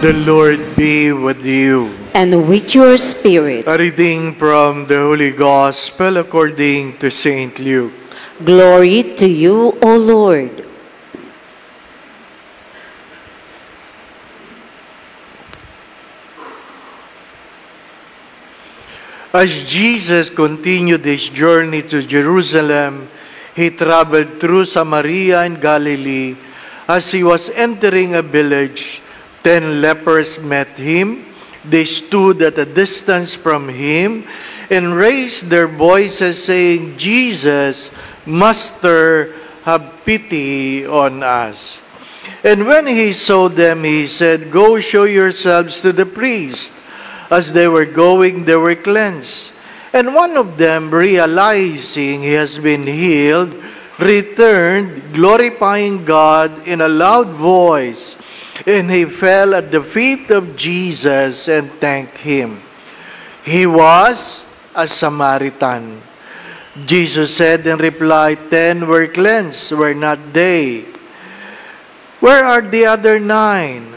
The Lord be with you. And with your spirit. A reading from the Holy Gospel according to St. Luke. Glory to you, O Lord. As Jesus continued his journey to Jerusalem, he traveled through Samaria and Galilee. As he was entering a village, 10 lepers met him. They stood at a distance from him and raised their voices, saying, "Jesus, Master, have pity on us." And when he saw them, he said, "Go show yourselves to the priest." As they were going, they were cleansed. And one of them, realizing he has been healed, returned, glorifying God in a loud voice. And he fell at the feet of Jesus and thanked him. He was a Samaritan. Jesus said in reply, 10 were cleansed, were not they? Where are the other 9?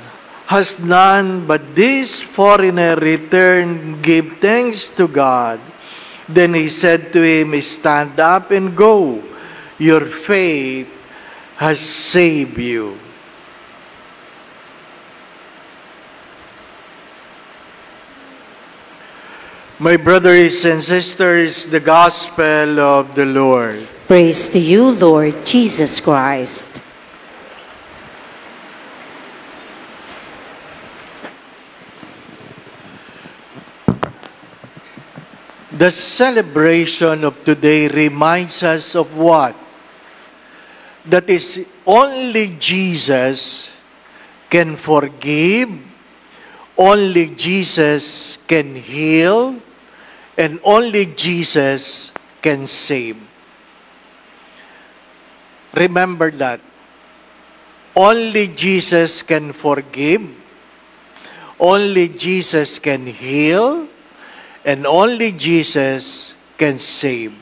Has none but this foreigner returned, give thanks to God? Then he said to him, "Stand up and go. Your faith has saved you." My brothers and sisters, the Gospel of the Lord. Praise to you, Lord Jesus Christ. The celebration of today reminds us of what? That is, only Jesus can forgive, only Jesus can heal, and only Jesus can save. Remember that. Only Jesus can forgive, only Jesus can heal, and only Jesus can save.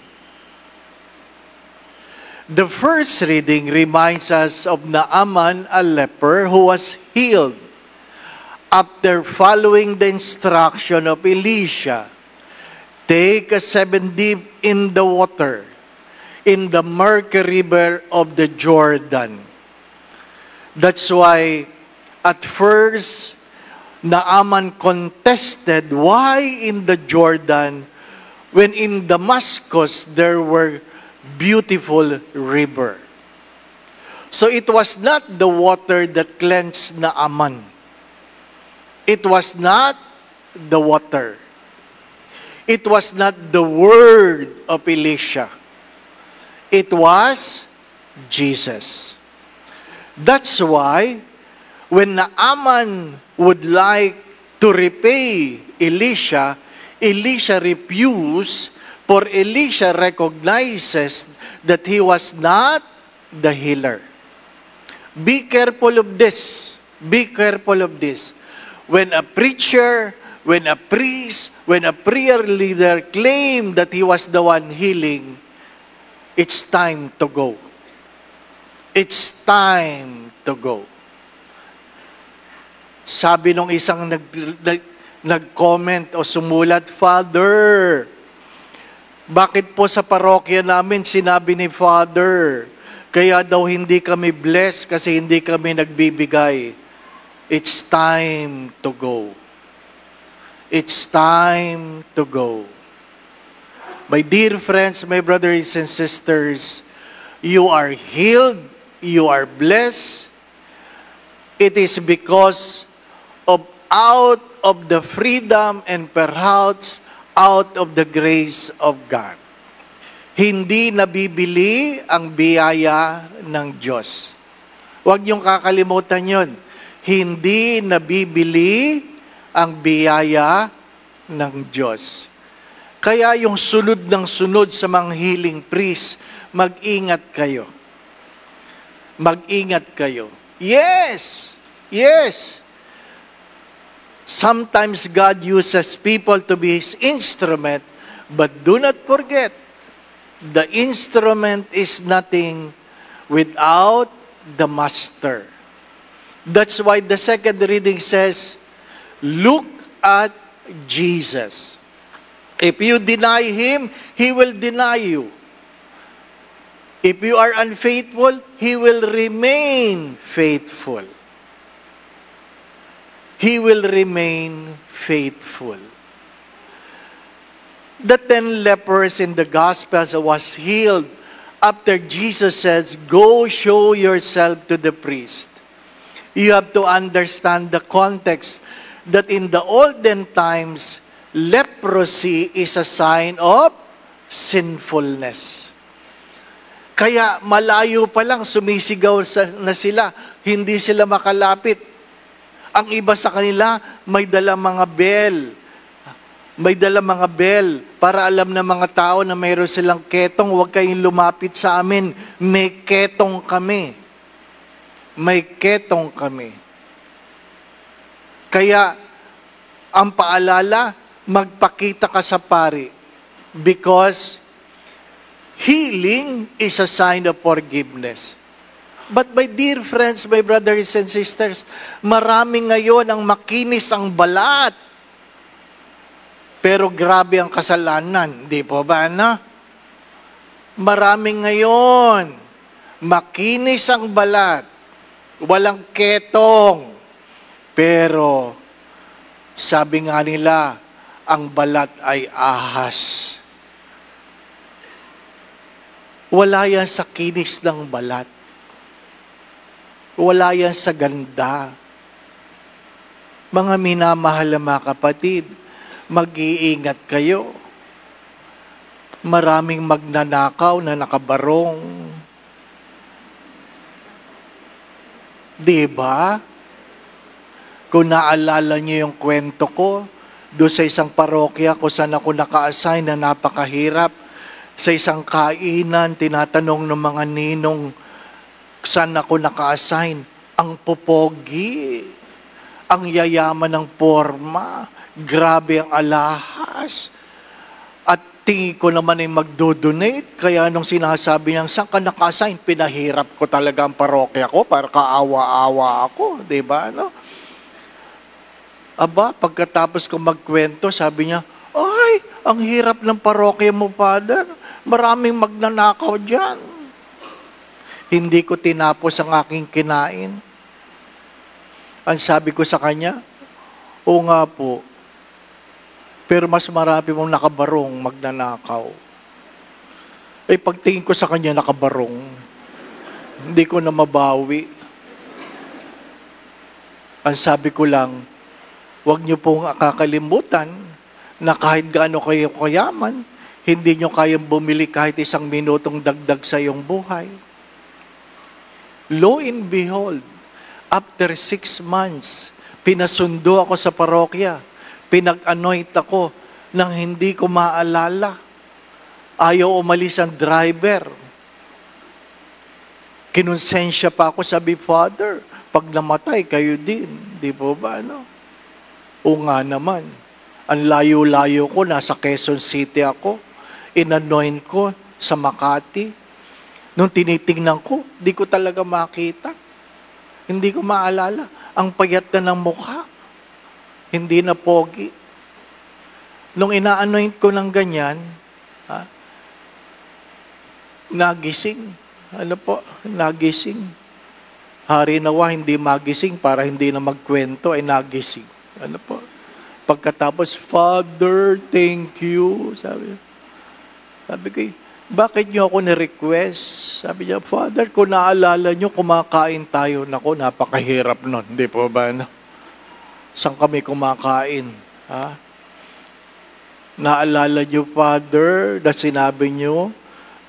The first reading reminds us of Naaman, a leper who was healed after following the instruction of Elisha. Take a 7 dip in the water, in the murky river of the Jordan. That's why at first, Naaman contested, why in the Jordan when in Damascus there were beautiful river? So it was not the water that cleansed Naaman. It was not the water. It was not the word of Elisha. It was Jesus. That's why when Naaman would like to repay Elisha, Elisha refused, for Elisha recognizes that he was not the healer. Be careful of this. Be careful of this. When a preacher, when a priest, when a prayer leader claim that he was the one healing, it's time to go. It's time to go. Sabi nung isang nag-comment o sumulat, "Father, bakit po sa parokya namin sinabi ni Father, kaya daw hindi kami blessed kasi hindi kami nagbibigay?" It's time to go. It's time to go. My dear friends, my brothers and sisters, you are healed, you are blessed. It is because out of the freedom and perhaps out of the grace of God. Hindi nabibili ang biyaya ng Diyos. Huwag niyong kakalimutan yun. Hindi nabibili ang biyaya ng Diyos. Kaya yung sunod ng sunod sa mga healing priest, mag-ingat kayo. Mag-ingat kayo. Yes! Yes! Sometimes God uses people to be His instrument, but do not forget, the instrument is nothing without the master. That's why the second reading says, look at Jesus. If you deny Him, He will deny you. If you are unfaithful, He will remain faithful. He will remain faithful. The 10 lepers in the Gospels was healed after Jesus says, go show yourself to the priest. You have to understand the context that in the olden times, leprosy is a sign of sinfulness. Kaya malayo pa lang sumisigaw na sila, hindi sila makalapit. Ang iba sa kanila may dala mga bell. May dala mga bell para alam ng mga tao na mayroon silang ketong, huwag kayong lumapit sa amin. May ketong kami. May ketong kami. Kaya ang paalala, magpakita ka sa pari because healing is a sign of forgiveness. But my dear friends, my brothers and sisters, marami ngayon ang makinis ang balat. Pero grabe ang kasalanan. Di po ba, no? Marami ngayon, makinis ang balat. Walang ketong. Pero, sabi nga nila, ang balat ay ahas. Wala yan sa kinis ng balat. Wala yan sa ganda. Mga minamahal na mga kapatid, mag-iingat kayo. Maraming magnanakaw na nakabarong. Diba? Kung naalala niyo yung kwento ko, doon sa isang parokya kung saan ako naka-assign na napakahirap, sa isang kainan, tinatanong ng mga ninong, saan ako naka-assign? Ang popogi, ang yayaman ng porma, grabe ang alahas. At tingin ko naman ay magdo-donate, kaya nung sinasabi niya, saan ka naka-assign? Pinahirap ko talaga ang parokya ko para kaawa-awa ako, di ba? No? Aba, pagkatapos ko magkwento, sabi niya, ay, ang hirap ng parokya mo, Father. Maraming magnanakaw dyan. Hindi ko tinapos ang aking kinain. Ang sabi ko sa kanya, oo nga po, pero mas marami mong nakabarong magnanakaw. Eh, pagtingin ko sa kanya nakabarong, hindi ko na mabawi. Ang sabi ko lang, huwag niyo pong kakalimutan na kahit gaano kayo kayaman, hindi niyo kayang bumili kahit 1 minutong dagdag sa iyong buhay. Lo and behold, after 6 months, pinasundo ako sa parokya. Pinag-anoint ako nang hindi ko maalala. Ayaw umalis ang driver. Kinonsensya pa ako, sabi, Father, pag namatay, kayo din. Di po ba, no? O nga naman. Ang layo-layo ko, nasa Quezon City ako. In-anoint ko sa Makati. Nung tinitingnan ko, di ko talaga makita. Hindi ko maalala. Ang payat na ng mukha. Hindi na pogi. Nung ina-anoint ko ng ganyan, nagising. Ano po? Nagising. Hari nawa, hindi magising para hindi na magkwento, ay nagising. Ano po? Pagkatapos, Father, thank you. Sabi ko, bakit niyo ako ni-request? Sabi niya, Father, kung naalala niyo, kumakain tayo. Naku, napakahirap nun. Hindi po ba? No? Saan kami kumakain? Ha? Naalala niyo, Father, na sinabi niyo,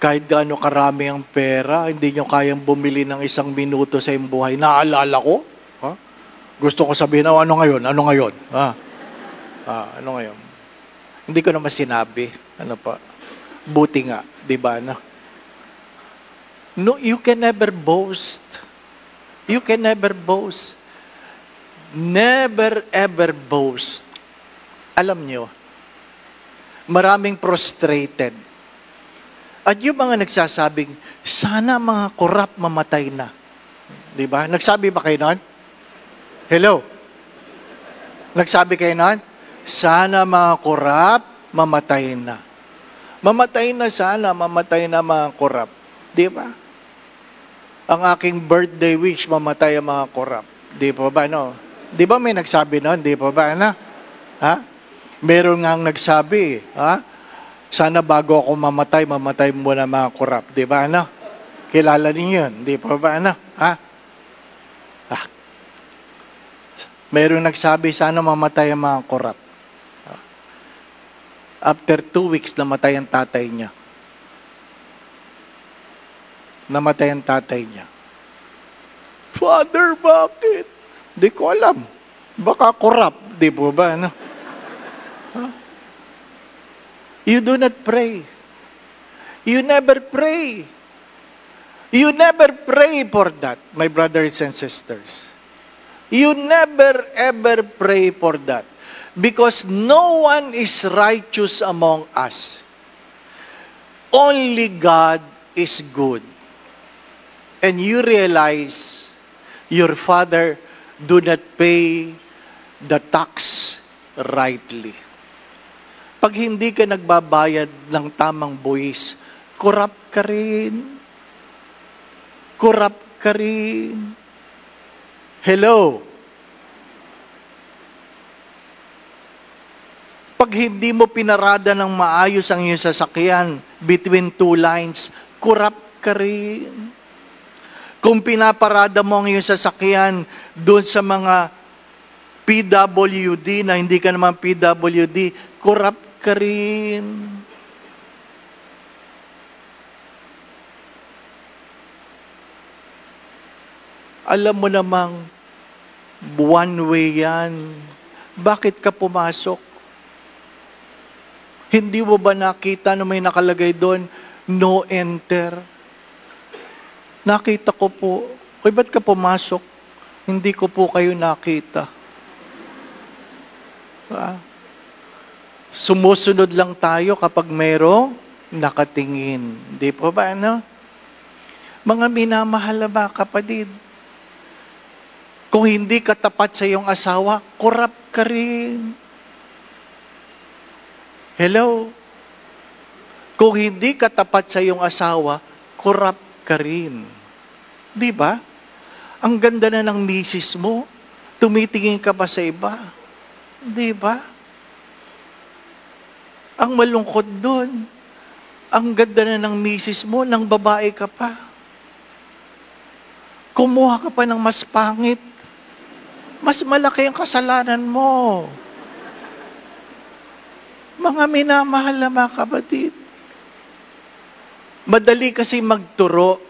kahit gaano karami ang pera, hindi niyo kayang bumili ng 1 minuto sa iyong buhay. Naalala ko? Ha? Gusto ko sabihin, ano ngayon? Ano ngayon? Ha? Ano ngayon? Hindi ko naman sinabi. Ano pa? Buti nga, di ba? No, you can never boast. You can never boast. Never ever boast. Alam nyo, maraming prostrated. At yung mga nagsasabing, sana mga korap mamatay na. Di ba? Nagsabi ba kayo nun? Hello? Nagsabi kayo nun? Sana mga korap, mamatay na. Mamatay na sana, mamatay na mga korap. Di ba? Ang aking birthday wish, mamatay ang mga korap. Di ba ba, no? Di ba may nagsabi nun? Di ba ba, ano? Ha? Meron ngang nagsabi, ha? Sana bago ako mamatay, mamatay muna mga korap. Di ba, ano? Kilala niyo yun. Di ba ba, ano? Ha? Meron nagsabi, sana mamatay ang mga korap. After 2 weeks, namatay ang tatay niya. Namatay ang tatay niya. Father, bakit? Di ko alam. Baka korap. Di po ba? Ano? Huh? You do not pray. You never pray. You never pray for that, my brothers and sisters. You never ever pray for that. Because no one is righteous among us. Only God is good. And you realize your father do not pay the tax rightly. Pag hindi ka nagbabayad ng tamang buwis, corrupt ka rin. Corrupt ka rin. Hello? Pag hindi mo pinarada ng maayos ang iyong sasakyan between 2 lines, corrupt ka rin. Kung pinaparada mo ang iyong sasakyan doon sa mga PWD na hindi ka naman PWD, corrupt ka rin. Alam mo namang one way yan. Bakit ka pumasok? Hindi mo ba nakita na may nakalagay doon, no enter? Nakita ko po. Hoy, ba't ka pumasok? Hindi ko po kayo nakita. Sumusunod lang tayo kapag merong nakatingin. Di po ba, ano? Mga minamahal na ba, kapatid? Kung hindi ka tapat sa iyong asawa, corrupt ka rin. Hello? Kung hindi ka tapat sa iyong asawa, corrupt ka rin. Di ba? Ang ganda na ng misis mo, tumitingin ka pa sa iba. Di ba? Ang malungkot doon, ang ganda na ng misis mo, ng babae ka pa. Kumuha ka pa ng mas pangit, mas malaki ang kasalanan mo. Mga minamahal na mga kapatid. Madali kasi magturo.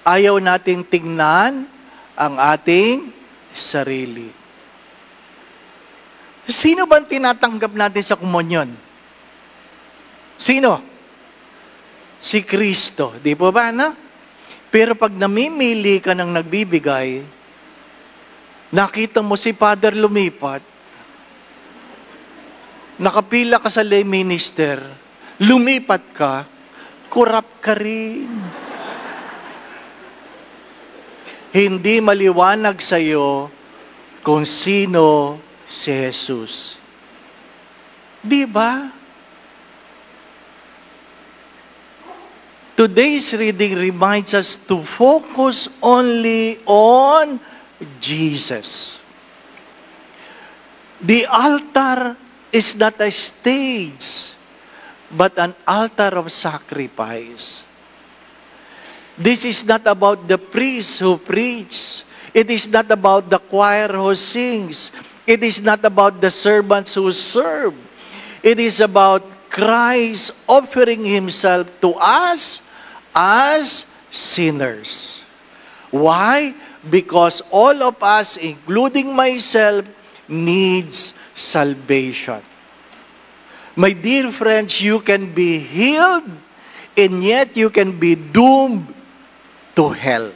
Ayaw nating tingnan ang ating sarili. Sino bang tinatanggap natin sa komunyon? Sino? Si Kristo. Di po ba, no? Pero pag namimili ka ng nagbibigay, nakita mo si Father lumipat, nakapila ka sa lay minister, lumipat ka, corrupt ka rin. Hindi maliwanag sa iyo kung sino si Jesus. Di ba? Today's reading reminds us to focus only on Jesus. The altar is not a stage, but an altar of sacrifice. This is not about the priest who preaches. It is not about the choir who sings. It is not about the servants who serve. It is about Christ offering Himself to us as sinners. Why? Because all of us, including myself, needs salvation. My dear friends, you can be healed and yet you can be doomed to hell.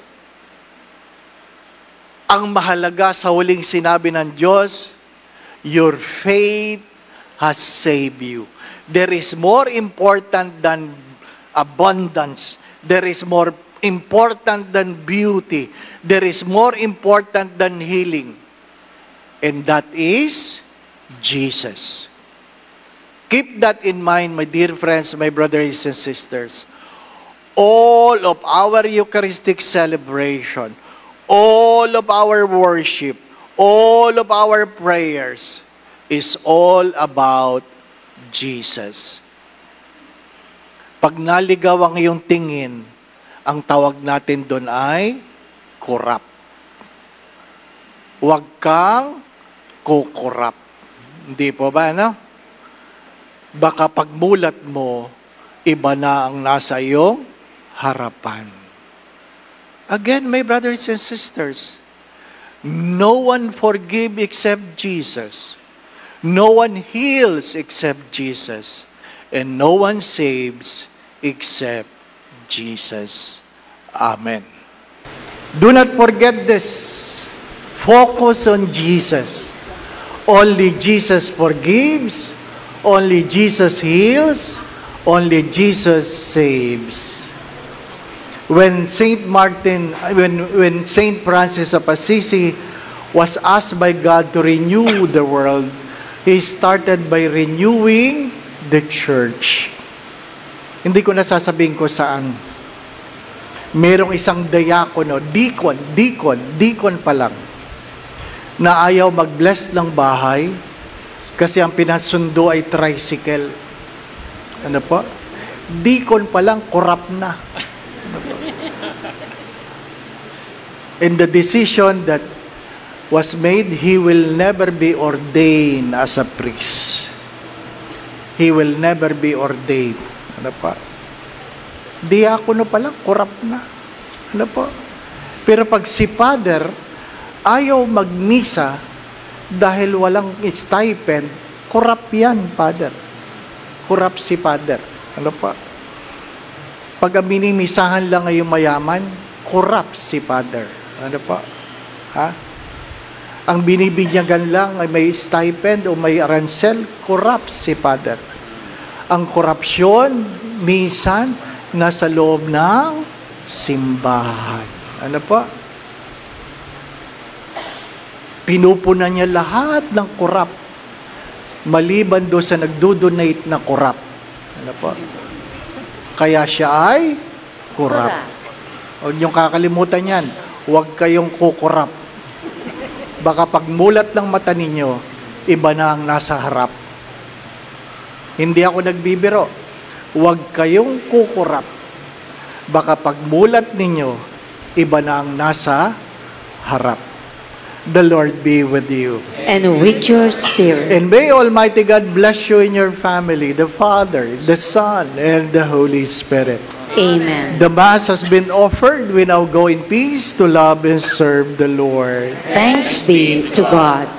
Ang mahalaga sa huling sinabi ng Diyos, your faith has saved you. There is more important than abundance. There is more important than beauty. There is more important than healing. And that is Jesus. Keep that in mind, my dear friends, my brothers and sisters. All of our Eucharistic celebration, all of our worship, all of our prayers is all about Jesus. Pag naligaw ang iyong tingin, ang tawag natin doon ay corrupt. Huwag kang kukurap. Hindi po ba, no? Baka pagmulat mo, iba na ang nasa iyong harapan. Again, my brothers and sisters, no one forgives except Jesus. No one heals except Jesus. And no one saves except Jesus. Amen. Do not forget this. Focus on Jesus. Only Jesus forgives. Only Jesus heals. Only Jesus saves. When Saint Francis of Assisi was asked by God to renew the world, he started by renewing the church. Hindi ko nasasabihin ko saan. Merong isang diakono, deacon pa lang, na ayaw mag-bless ng bahay kasi ang pinasundo ay tricycle. Ano po? Deacon pa lang, corrupt na. And the decision that was made, he will never be ordained as a priest. He will never be ordained. Ano pa? Diakono pa lang, corrupt na. Ano po? Pero pag si Father ayaw magmisa dahil walang stipend, corrupt yan, Father. Corrupt si Father. Ano pa? Pag minimisahan lang ngayong mayaman, corrupt si Father. Ano pa? Ha? Ang binibinyagan lang ay may stipend o may aransel, corrupt si Father. Ang korupsyon, minsan, nasa loob ng simbahan. Ano pa? Pinupunan niya lahat ng corrupt, maliban doon sa nagdo-donate na corrupt. Ano po? Kaya siya ay corrupt. Huwag niyong kakalimutan yan. Huwag kayong kukurap. Baka pagmulat ng mata ninyo, iba na ang nasa harap. Hindi ako nagbibiro. Huwag kayong kukurap. Baka pagmulat ninyo, iba na ang nasa harap. The Lord be with you. And with your spirit. And may Almighty God bless you and your family, the Father, the Son, and the Holy Spirit. Amen. The Mass has been offered. We now go in peace to love and serve the Lord. Thanks be to God.